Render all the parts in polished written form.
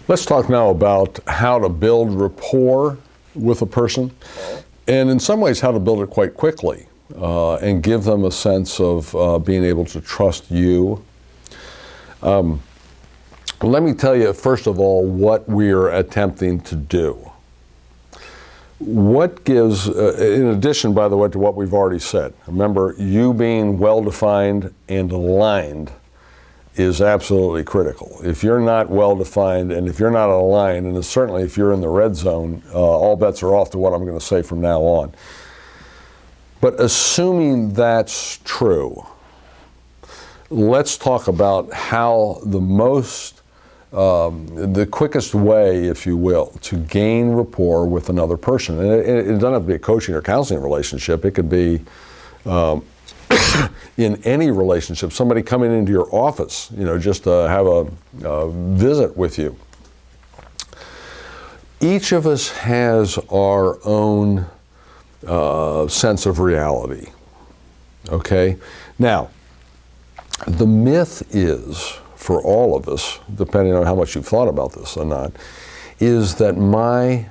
Let's talk now about how to build rapport with a person, and in some ways how to build it quite quickly and give them a sense of being able to trust you. Let me tell you, first of all, what we're attempting to do. What gives, in addition, by the way, to what we've already said, remember, you being well-defined and aligned is absolutely critical. If you're not well-defined and if you're not aligned, and certainly if you're in the red zone, all bets are off to what I'm going to say from now on. But assuming that's true, let's talk about how the quickest way, if you will, to gain rapport with another person. And it doesn't have to be a coaching or counseling relationship. It could be in any relationship, somebody coming into your office, just to have a visit with you. Each of us has our own sense of reality, okay? Now, the myth is, for all of us, depending on how much you've thought about this or not, is that my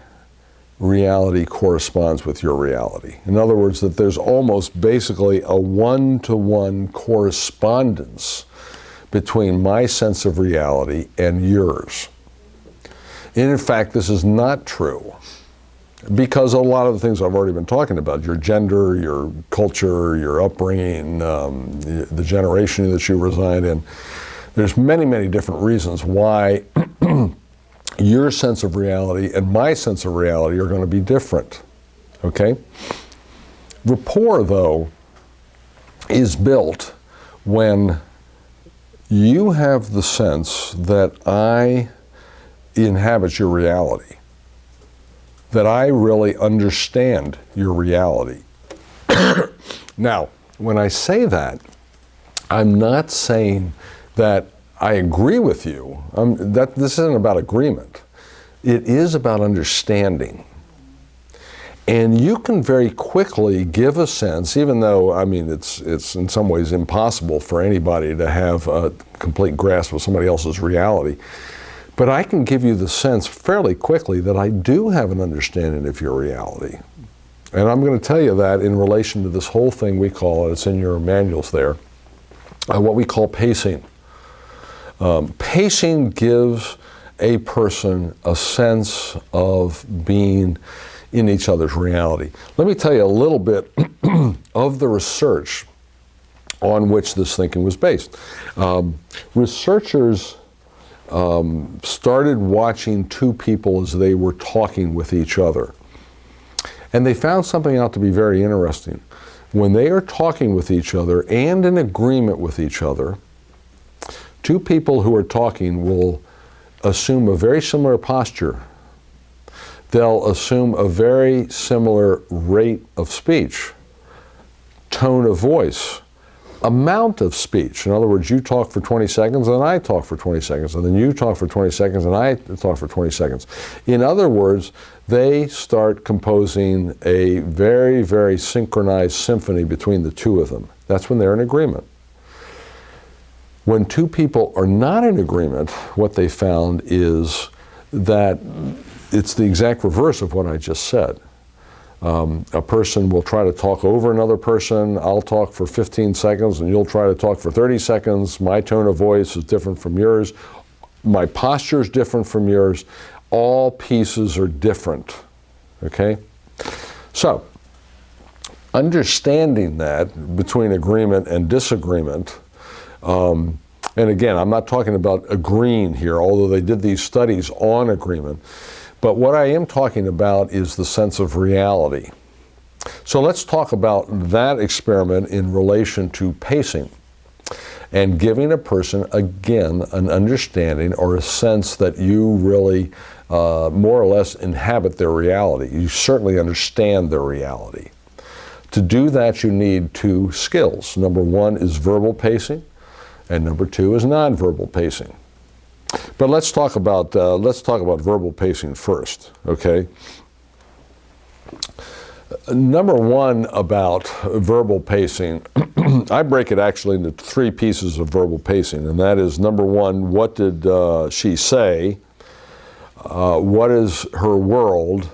reality corresponds with your reality. In other words, that there's almost basically a one-to-one correspondence between my sense of reality and yours. And in fact, this is not true, because a lot of the things I've already been talking about, your gender, your culture, your upbringing, the generation that you reside in, there's many, many different reasons why your sense of reality and my sense of reality are going to be different, okay? Rapport, though, is built when you have the sense that I inhabit your reality, that I really understand your reality. Now, when I say that, I'm not saying that I agree with you. This isn't about agreement. It is about understanding. And you can very quickly give a sense, even though, it's in some ways impossible for anybody to have a complete grasp of somebody else's reality. But I can give you the sense fairly quickly that I do have an understanding of your reality. And I'm going to tell you that in relation to this whole thing we call, it's in your manuals there, what we call pacing. Pacing gives a person a sense of being in each other's reality. Let me tell you a little bit of the research on which this thinking was based. Researchers started watching two people as they were talking with each other. And they found something out to be very interesting. When they are talking with each other and in agreement with each other, two people who are talking will assume a very similar posture. They'll assume a very similar rate of speech, tone of voice, amount of speech. In other words, you talk for 20 seconds and I talk for 20 seconds, and then you talk for 20 seconds and I talk for 20 seconds. In other words, they start composing a very, very synchronized symphony between the two of them. That's when they're in agreement. When two people are not in agreement, what they found is that it's the exact reverse of what I just said. A person will try to talk over another person. I'll talk for 15 seconds and you'll try to talk for 30 seconds. My tone of voice is different from yours. My posture is different from yours. All pieces are different, okay? So, understanding that between agreement and disagreement, and again, I'm not talking about agreeing here, although they did these studies on agreement. But what I am talking about is the sense of reality. So let's talk about that experiment in relation to pacing and giving a person, again, an understanding or a sense that you really more or less inhabit their reality. You certainly understand their reality. To do that, you need two skills. Number one is verbal pacing, and number two is nonverbal pacing. But let's talk about verbal pacing first, okay? Number one about verbal pacing, I break it actually into three pieces of verbal pacing, and that is, number one, what did she say? what is her world,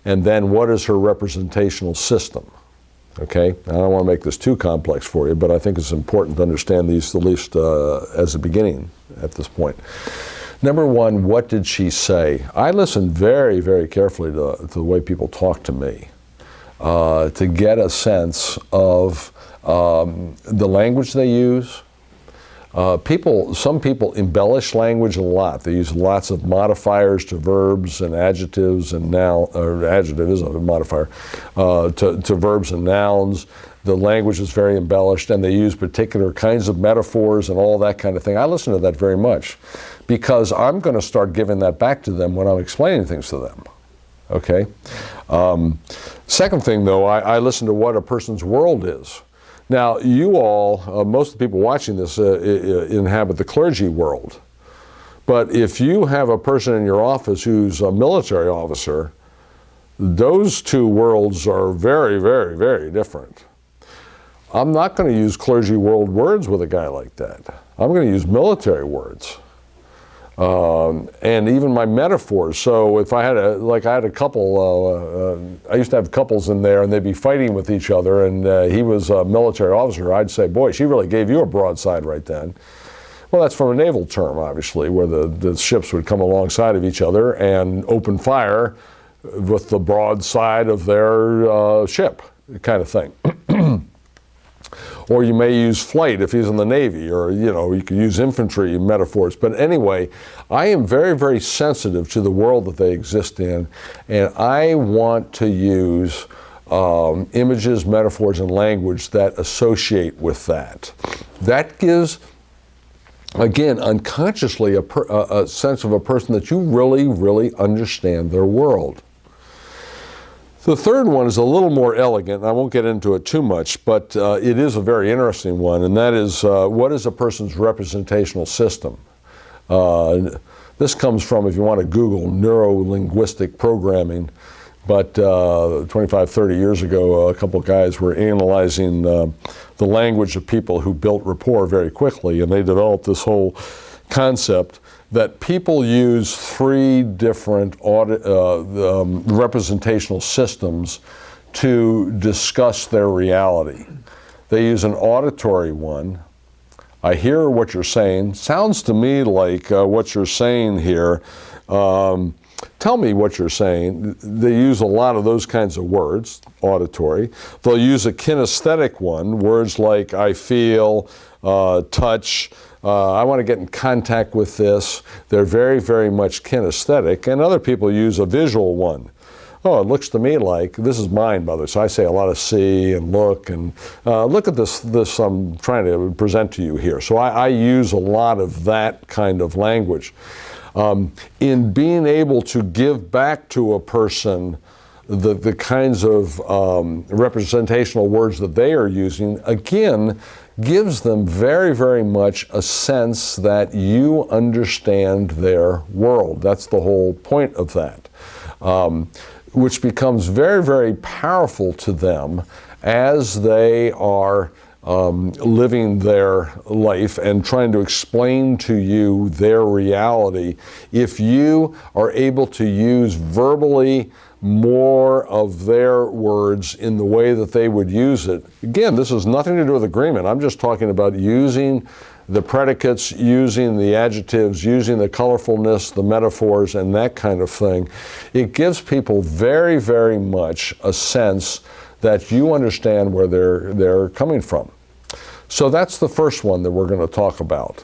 and then what is her representational system. Okay, I don't want to make this too complex for you, but I think it's important to understand these at least as a beginning at this point. Number one, what did she say? I listen very, very carefully to the way people talk to me to get a sense of the language they use. Some people embellish language a lot. They use lots of modifiers to verbs and adjectives and adjective is a modifier, to verbs and nouns. The language is very embellished, and they use particular kinds of metaphors and all that kind of thing. I listen to that very much because I'm going to start giving that back to them when I'm explaining things to them. Okay? Second thing, though, I listen to what a person's world is. Now, you all, most of the people watching this inhabit the clergy world. But if you have a person in your office who's a military officer, those two worlds are very, very, very different. I'm not going to use clergy world words with a guy like that. I'm going to use military words. And even my metaphors. So if I had a couple, I used to have couples in there and they'd be fighting with each other, and he was a military officer. I'd say, boy, she really gave you a broadside right then. Well, that's from a naval term, obviously, where the ships would come alongside of each other and open fire with the broadside of their ship, kind of thing. Or you may use flight if he's in the Navy, or you could use infantry metaphors. But anyway, I am very, very sensitive to the world that they exist in, and I want to use images, metaphors, and language that associate with that. That gives, again, unconsciously a sense of a person that you really, really understand their world. The third one is a little more elegant. I won't get into it too much, but it is a very interesting one, and that is what is a person's representational system? This comes from, if you want to Google, neuro-linguistic programming. But 25, 30 years ago, a couple of guys were analyzing the language of people who built rapport very quickly, and they developed this whole concept that people use three different representational systems to discuss their reality. They use an auditory one. I hear what you're saying. Sounds to me like what you're saying here. Tell me what you're saying. They use a lot of those kinds of words, auditory. They'll use a kinesthetic one, words like I feel, touch, I want to get in contact with this. They're very, very much kinesthetic. And other people use a visual one. Oh, it looks to me like, this is mine, by the way, so I say a lot of see and look, and look at this I'm trying to present to you here. So I use a lot of that kind of language. In being able to give back to a person the kinds of representational words that they are using, again, gives them very, very much a sense that you understand their world. That's the whole point of that, which becomes very, very powerful to them as they are living their life and trying to explain to you their reality. If you are able to use verbally more of their words in the way that they would use it. Again, this has nothing to do with agreement. I'm just talking about using the predicates, using the adjectives, using the colorfulness, the metaphors, and that kind of thing. It gives people very, very much a sense that you understand where they're coming from. So that's the first one that we're going to talk about.